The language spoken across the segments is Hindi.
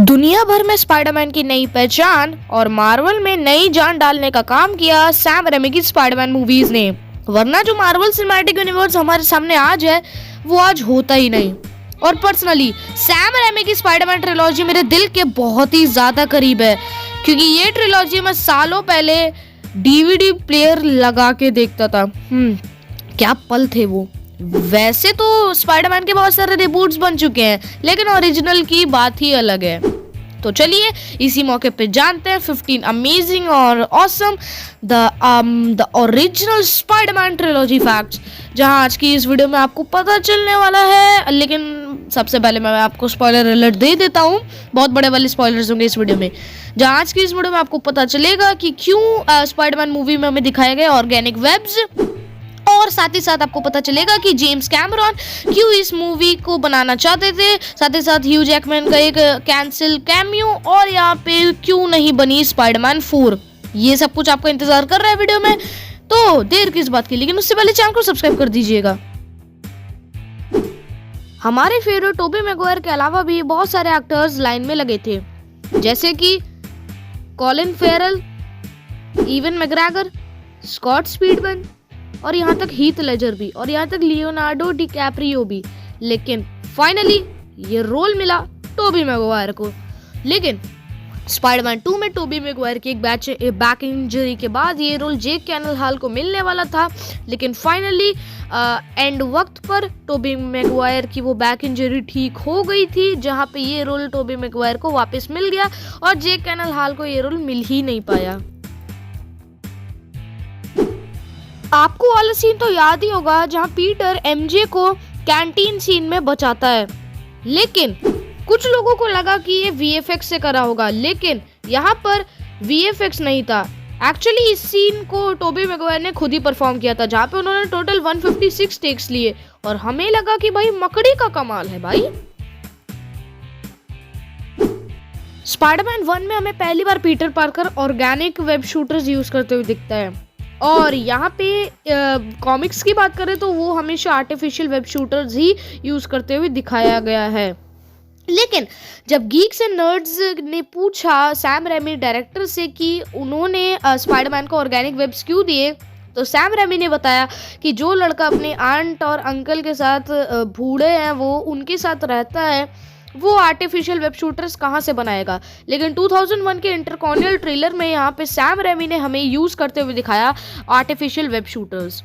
दुनिया भर में स्पाइडरमैन की नई पहचान और मार्वल में नई जान डालने का काम किया सैम रेमी की स्पाइडरमैन मूवीज ने। वरना जो मार्वल सिनेमैटिक यूनिवर्स हमारे सामने आज है वो आज होता ही नहीं। और पर्सनली सैम रेमी की स्पाइडरमैन ट्रिलॉजी मेरे दिल के बहुत ही ज्यादा करीब है, क्योंकि ये ट्रिलॉजी मैं सालों पहले डीवीडी प्लेयर लगा के देखता था। क्या पल थे वो। वैसे तो स्पाइडरमैन के बहुत सारे रिबूट्स बन चुके हैं, लेकिन ओरिजिनल की बात ही अलग है। तो चलिए इसी मौके पे जानते हैं 15 अमेजिंग और awesome the original Spiderman trilogy facts, जहां आज की इस वीडियो में आपको पता चलने वाला है। लेकिन सबसे पहले मैं आपको स्पॉइलर अलर्ट दे देता हूं, बहुत बड़े वाले स्पॉयलर्स होंगे इस वीडियो में। जहां आज की इस वीडियो में आपको पता चलेगा कि क्यों स्पाइडरमैन मूवी में हमें दिखाए गए ऑर्गेनिक वेब्स, और साथ ही साथ आपको पता चलेगा कि जेम्स कैमरॉन क्यों इस मूवी को बनाना चाहते थे। साथ ही साथ ह्यू जैकमैन का एक कैंसिल कैमियो, और यहाँ पे क्यों नहीं बनी स्पाइडरमैन 4। ये सब कुछ आपका इंतजार कर रहा है वीडियो में, तो देर किस बात की। लेकिन उससे पहले चैनल को सब्सक्राइब कर दीजिएगा। हमारे फेवरेट टोबी मैगवायर के अलावा भी बहुत सारे एक्टर्स लाइन में लगे थे, जैसे कि Colin Farrell, Ewan McGregor, Scott Speedman, और यहाँ तक हीथ लेजर भी, और यहाँ तक लियोनार्डो डिकैप्रियो भी। लेकिन फाइनली ये रोल मिला टोबी मैगवायर को। लेकिन स्पाइडरमैन 2 में टोबी मैगवायर की एक बैक इंजरी के बाद ये रोल जेक गैलेनहाल को मिलने वाला था। लेकिन फाइनली एंड वक्त पर टोबी मैगवायर की वो बैक इंजरी ठीक हो गई थी, जहाँ पे ये रोल टोबी मैगवायर को वापस मिल गया और जेक गैलेनहाल को ये रोल मिल ही नहीं पाया। आपको वाला सीन तो याद ही होगा जहां पीटर एमजे को कैंटीन सीन में बचाता है। लेकिन कुछ लोगों को लगा कि ये वीएफएक्स से करा होगा, लेकिन यहाँ पर वीएफएक्स नहीं था। एक्चुअली इस सीन को टोबी मैगवायर ने खुद ही परफॉर्म किया था, जहाँ पे उन्होंने टोटल 156 टेक्स लिए, और हमें लगा कि भाई मकड़ी का कमाल है भाई। स्पाइडरमैन 1 में हमें पहली बार Peter Parker organic web shooters use करते हुए दिखता है, और यहाँ पे कॉमिक्स की बात करें तो वो हमेशा आर्टिफिशियल वेब शूटर्स ही यूज करते हुए दिखाया गया है। लेकिन जब गीक्स एंड नर्ड्स ने पूछा सैम रेमी डायरेक्टर से कि उन्होंने स्पाइडरमैन को ऑर्गेनिक वेब्स क्यों दिए, तो सैम रेमी ने बताया कि जो लड़का अपने आंट और अंकल के साथ बूढ़े हैं वो उनके साथ रहता है, वो आर्टिफिशियल वेब शूटर्स कहाँ से बनाएगा। लेकिन 2001 के इंटरकॉर्नियल ट्रेलर में यहाँ पे सैम रेमी ने हमें यूज करते हुए दिखाया आर्टिफिशियल वेब शूटर्स।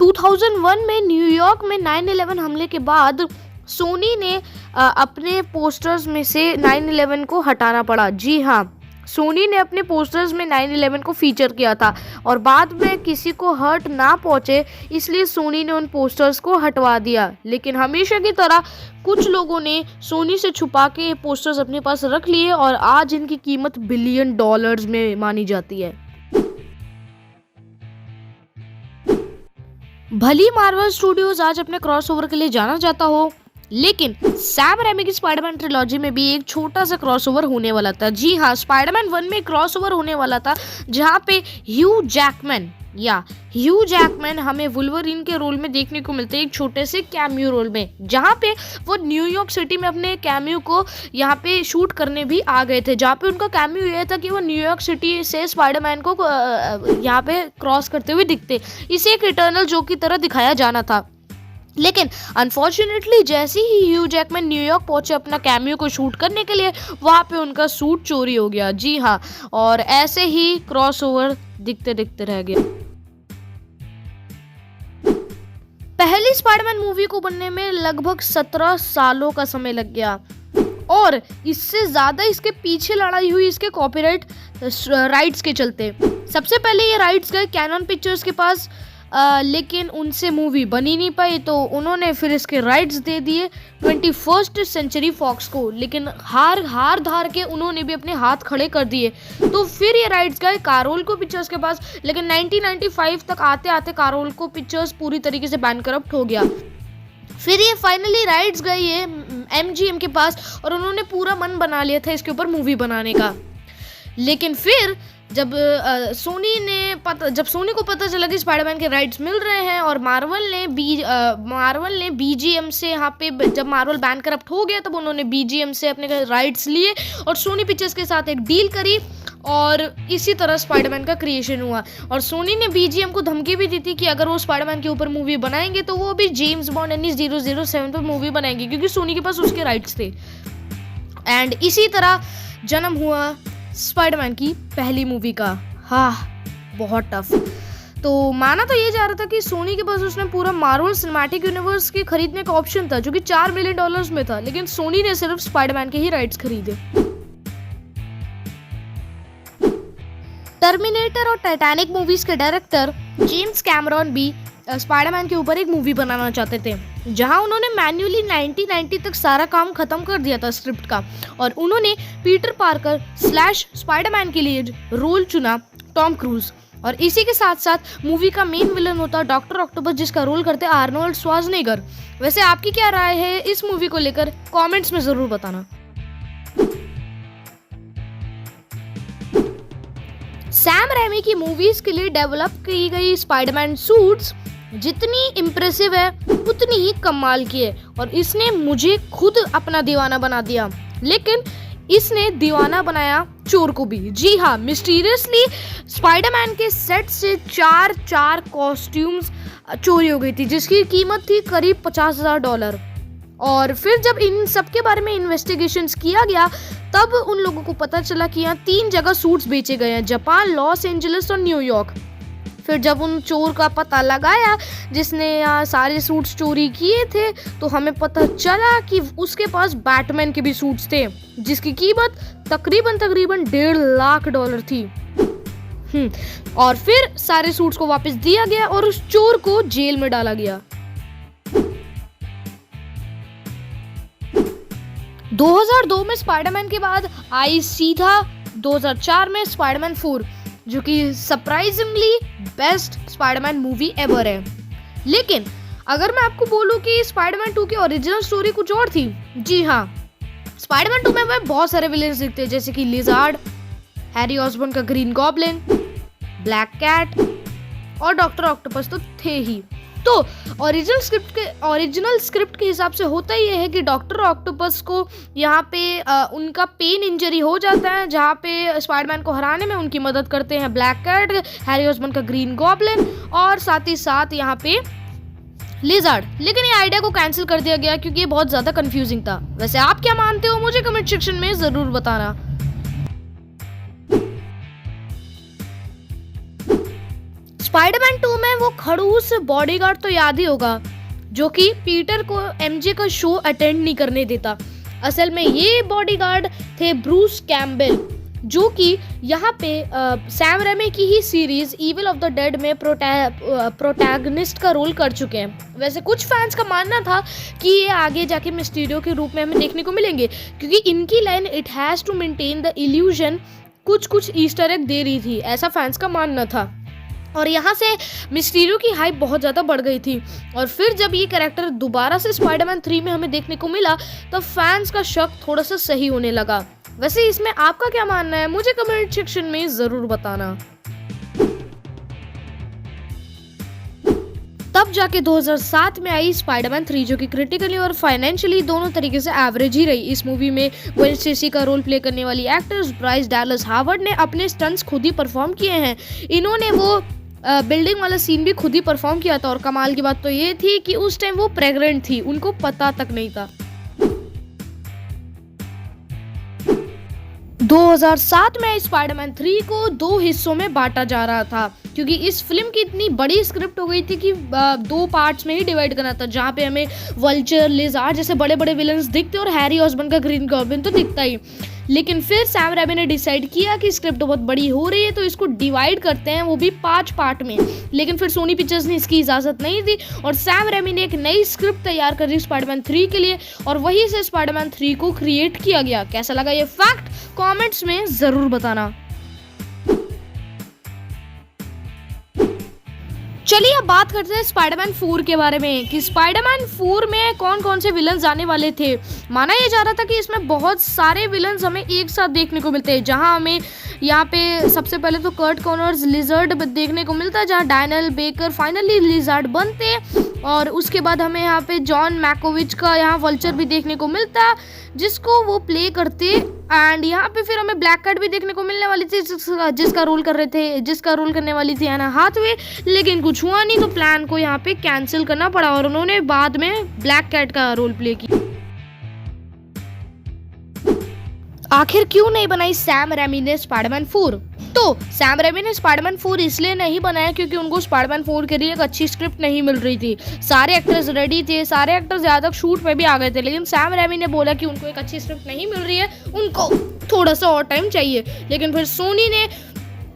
2001 में न्यूयॉर्क में 9/11 हमले के बाद सोनी ने अपने पोस्टर्स में से 9/11 को हटाना पड़ा। जी हाँ, सोनी ने अपने पोस्टर्स में 9/11 को फीचर किया था, और बाद में किसी को हर्ट ना पहुंचे इसलिए सोनी ने उन पोस्टर्स को हटवा दिया। लेकिन हमेशा की तरह कुछ लोगों ने सोनी से छुपा के ये पोस्टर्स अपने पास रख लिए, और आज इनकी कीमत $बिलियन में मानी जाती है। भली मार्वल स्टूडियोज आज अपने क्रॉसओवर के लिए जाना जाता हो, लेकिन सैम रेमी की स्पाइडरमैन ट्रिलॉजी में भी एक छोटा सा क्रॉसओवर होने वाला था। जी हाँ, स्पाइडरमैन 1 में क्रॉसओवर होने वाला था, जहाँ पे ह्यू जैकमैन हमें वुल्वरीन के रोल में देखने को मिलते हैं, एक छोटे से कैमियो रोल में, जहाँ पे वो न्यूयॉर्क सिटी में अपने कैमियो को यहाँ पे शूट करने भी आ गए थे। जहाँ पे उनका कैमियो यह था कि वो न्यूयॉर्क सिटी से स्पाइडरमैन को यहाँ पे क्रॉस करते हुए दिखते, इसे एक इटर्नल जोक की तरह दिखाया जाना था। लेकिन अनफॉर्चुनेटली जैसे ही ह्यू जैकमैन न्यूयॉर्क पहुंचे अपना कैमियो को शूट करने के लिए, वहां पे उनका सूट चोरी हो गया। जी हाँ, और ऐसे ही क्रॉसओवर दिखते दिखते रह गया। पहली स्पाइडरमैन मूवी को बनने में लगभग 17 सालों का समय लग गया, और इससे ज्यादा इसके पीछे लड़ाई हुई इसके कॉपीराइट राइट्स के चलते। सबसे पहले ये राइट्स गए कैनन पिक्चर्स के पास, लेकिन उनसे मूवी बनी नहीं पाई, तो उन्होंने फिर इसके राइट्स दे दिए 21st सेंचुरी फॉक्स को। लेकिन हार धार के उन्होंने भी अपने हाथ खड़े कर दिए, तो फिर ये राइट्स गए कार्ोल को पिक्चर्स के पास। लेकिन 1995 तक आते आते कार्ोल को पिक्चर्स पूरी तरीके से बैंकरप्ट हो गया। फिर ये फाइनली राइट्स गए ये MGM के पास, और उन्होंने पूरा मन बना लिया था इसके ऊपर मूवी बनाने का। लेकिन फिर जब सोनी को पता चला कि स्पाइडरमैन के राइट्स मिल रहे हैं और मार्वल ने बीजीएम से यहाँ पे, जब मार्वल बैन करप्ट हो गया तब उन्होंने बीजीएम से अपने राइट्स लिए और सोनी पिक्चर्स के साथ एक डील करी और इसी तरह स्पाइडरमैन का क्रिएशन हुआ। और सोनी ने बीजीएम को धमकी भी दी थी कि अगर वो स्पाइडरमैन के ऊपर मूवी बनाएंगे तो वो भी जेम्स बॉन्ड यानी 007 पर मूवी बनाएंगे, क्योंकि सोनी के पास उसके राइट्स थे। एंड इसी तरह जन्म हुआ स्पाइडरमैन की पहली मूवी का। बहुत टफ। तो माना तो ये जा रहा था कि सोनी के पास उसने पूरा मार्वल सिनेमैटिक यूनिवर्स के खरीदने का ऑप्शन था जो कि $4 मिलियन में था, लेकिन सोनी ने सिर्फ स्पाइडरमैन के ही राइट्स खरीदे। टर्मिनेटर और टाइटैनिक मूवीज के डायरेक्टर जेम्स कैमरॉन भी स्पाइडरमैन के ऊपर एक मूवी बनाना चाहते थे, जहां उन्होंने मैन्युअली 1990 तक सारा काम खत्म कर दिया था स्क्रिप्ट का, और उन्होंने पीटर पार्कर / स्पाइडरमैन के लिए रोल चुना टॉम क्रूज। और इसी के साथ साथ मूवी का मेन विलन होता डॉक्टर ऑक्टोपस, जिसका रोल करते आर्नोल्ड श्वार्ज़नेगर। वैसे आपकी क्या राय है इस मूवी को लेकर, कमेंट्स में जरूर बताना। सैम रेमी की मूवीज के लिए डेवलप की गई स्पाइडरमैन सूट्स जितनी इम्प्रेसिव है उतनी ही कमाल की है, और इसने मुझे खुद अपना दीवाना बना दिया। लेकिन इसने दीवाना बनाया चोर को भी। जी हाँ, मिस्टीरियसली स्पाइडरमैन के सेट से चार कॉस्ट्यूम्स चोरी हो गई थी, जिसकी कीमत थी करीब $50,000। और फिर जब इन सब के बारे में इन्वेस्टिगेशंस किया गया तब उन लोगों को पता चला कि यहाँ 3 जगह सूट्स बेचे गए हैं, जापान, लॉस एंजलिस और न्यूयॉर्क। फिर जब उन चोर का पता लगाया जिसने यहाँ सारे सूट्स चोरी किए थे, तो हमें पता चला कि उसके पास बैटमैन के भी सूट्स थे, जिसकी कीमत तकरीबन $1.5 लाख थी। और फिर सारे सूट्स को वापस दिया गया और उस चोर को जेल में डाला गया। 2002 में स्पाइडरमैन के बाद आई सीधा 2004 में स्पाइडरमैन 4, जो कि surprisingly best Spiderman movie ever है। लेकिन अगर मैं आपको बोलूं कि स्पाइडरमैन 2 की ओरिजिनल स्टोरी कुछ और थी, जी हाँ, स्पाइडरमैन 2 में बहुत सारे विलेन्स दिखते हैं, जैसे कि लिजार्ड, हैरी ऑसबॉर्न का ग्रीन गॉब्लिन, ब्लैक कैट और डॉक्टर ऑक्टोपस तो थे ही। तो ओरिजिनल स्क्रिप्ट के हिसाब से होता ही है कि डॉक्टर ऑक्टोपस को यहाँ पे उनका पेन इंजरी हो जाता है, जहाँ पे स्पाइडरमैन को हराने में उनकी मदद करते हैं ब्लैक कैट, हैरी ऑसबॉर्न का ग्रीन गॉब्लिन और साथ ही साथ यहाँ पे लिजार्ड। लेकिन ये आइडिया को कैंसिल कर दिया गया क्योंकि ये बहुत ज्यादा कंफ्यूजिंग था। वैसे आप क्या मानते हो मुझे कमेंट सेक्शन में जरूर बताना। स्पाइडरमैन 2 में वो खड़ूस बॉडीगार्ड तो याद ही होगा, जो कि पीटर को एमजे का शो अटेंड नहीं करने देता। असल में ये बॉडीगार्ड थे ब्रूस कैम्बेल, जो कि यहाँ पे सैम रेमी की ही series evil of the dead में प्रोटैगनिस्ट का रोल कर चुके हैं। वैसे कुछ फैंस का मानना था कि ये आगे जाके मिस्टीरियो के रूप में हमें देखने को मिलेंगे, क्योंकि इनकी line it has to maintain the illusion कुछ ईस्टर एग दे रही थी, ऐसा फैंस का मानना था। और यहाँ से मिस्टीरियो की हाइप बहुत ज़्यादा बढ़ गई थी। और फिर जब ये कैरेक्टर दोबारा से स्पाइडरमैन 3 में हमें देखने को मिला तब फैंस का शक थोड़ा सा सही होने लगा। वैसे इसमें आपका क्या मानना है मुझे कमेंट सेक्शन में ज़रूर बताना। तब जाके 2007 में आई स्पाइडरमैन 3, जो कि क्रिटिकली और फाइनेंशियली दोनों तरीके से एवरेज ही रही। इस मूवी में ग्वेन स्टेसी का रोल प्ले करने वाली एक्ट्रेस ब्राइस डैलस हावर्ड ने अपने स्टंट्स खुद ही परफॉर्म किए हैं। इन्होंने वो बिल्डिंग वाला सीन भी खुद ही परफॉर्म किया था। और कमाल की बात तो ये थी कि उस टाइम वो प्रेग्नेंट थी, उनको पता तक नहीं था। 2007 में स्पाइडरमैन 3 को 2 हिस्सों में बांटा जा रहा था, क्योंकि इस फिल्म की इतनी बड़ी स्क्रिप्ट हो गई थी कि 2 पार्ट्स में ही डिवाइड करना था, जहाँ पे हमें वल्चर, लिजार्ड जैसे बड़े बड़े विलन्स दिखते और हैरी ऑसबॉर्न का ग्रीन गॉब्लिन तो दिखता ही। लेकिन फिर सैम रेमी ने डिसाइड किया कि स्क्रिप्ट बहुत बड़ी हो रही है तो इसको डिवाइड करते हैं, वो भी 5 पार्ट में। लेकिन फिर सोनी पिक्चर्स ने इसकी इजाज़त नहीं दी और सैम रेमी ने एक नई स्क्रिप्ट तैयार कर दी स्पाइडरमैन 3 के लिए, और वहीं से स्पाइडरमैन 3 को क्रिएट किया गया। कैसा लगा ये फैक्ट कमेंट्स में ज़रूर बताना। चलिए अब बात करते हैं स्पाइडरमैन 4 के बारे में कि स्पाइडरमैन 4 में कौन कौन से विलन्स आने वाले थे। माना ये जा रहा था कि इसमें बहुत सारे विलन्स हमें एक साथ देखने को मिलते हैं, जहां हमें यहाँ पे सबसे पहले तो कर्ट कॉनर्स लिजर्ड देखने को मिलता है, जहां डैनियल बेकर फाइनली लिजर्ड बनते, और उसके बाद हमें यहाँ पे जॉन मैकोविच का यहाँ वल्चर भी देखने को मिलता जिसको वो प्ले करते, एंड यहाँ पे फिर हमें ब्लैक कैट भी देखने को मिलने वाली थी जिसका रोल करने वाली थी एना हाथवे, लेकिन कुछ हुआ नहीं तो प्लान को यहाँ पे कैंसिल करना पड़ा और उन्होंने बाद में ब्लैक कैट का रोल प्ले किया। आखिर क्यों नहीं बनाई सैम रेमी ने स्पाइडरमैन 4? तो सैम रेमी ने स्पाइडरमैन 4 इसलिए नहीं बनाया क्योंकि उनको स्पाइडरमैन 4 के लिए एक अच्छी स्क्रिप्ट नहीं मिल रही थी। सारे एक्टर्स रेडी थे, सारे एक्टर्स ज्यादा शूट पे भी आ गए थे, लेकिन सैम रेमी ने बोला कि उनको एक अच्छी स्क्रिप्ट नहीं मिल रही है, उनको थोड़ा सा और टाइम चाहिए। लेकिन फिर सोनी ने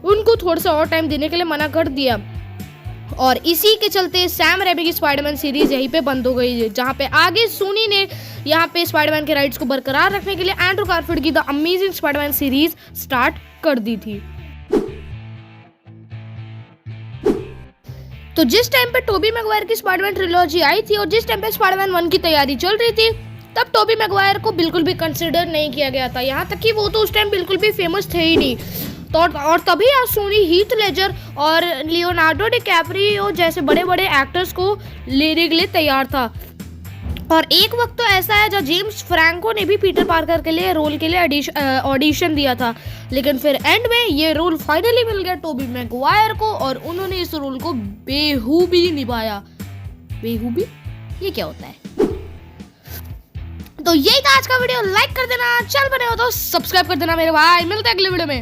उनको थोड़ा सा और टाइम देने के लिए मना कर दिया और इसी के चलते सैम रेमी की स्पाइडरमैन सीरीज यहीं पे बंद हो गई है, जहाँ पे आगे सोनी ने यहाँ पे स्पाइडरमैन के राइट्स को बरकरार रखने के लिए एंड्रू गारफील्ड की the amazing Spiderman series start कर दी थी। तो जिस टाइम पे टोबी मैगवायर की स्पाइडरमैन ट्रिलॉजी आई थी और जिस टाइम पे स्पाइडरमैन 1 की तैयारी चल रही थी, तब टोबी मैगवायर को बिल्कुल भी कंसिडर नहीं किया गया था, यहाँ तक कि वो तो उस टाइम बिल्कुल भी फेमस थे ही नहीं। तो और तभी आज सोनी हीथ लेजर और लियोनार्डो डिकैप्रियो जैसे बड़े बड़े एक्टर्स को लेने के लिए तैयार था। और एक वक्त तो ऐसा है जब जेम्स फ्रैंको ने भी पीटर पार्कर के लिए रोल के लिए ऑडिशन दिया था, लेकिन फिर एंड में ये रोल फाइनली मिल गया टोबी मैगवायर को और उन्होंने इस रोल को बेहूबी निभाया। बेहूबी ये क्या होता है? तो यही था आज का वीडियो, लाइक कर देना, चल बने हो तो सब्सक्राइब कर देना मेरे भाई। मिलते हैं अगले वीडियो में।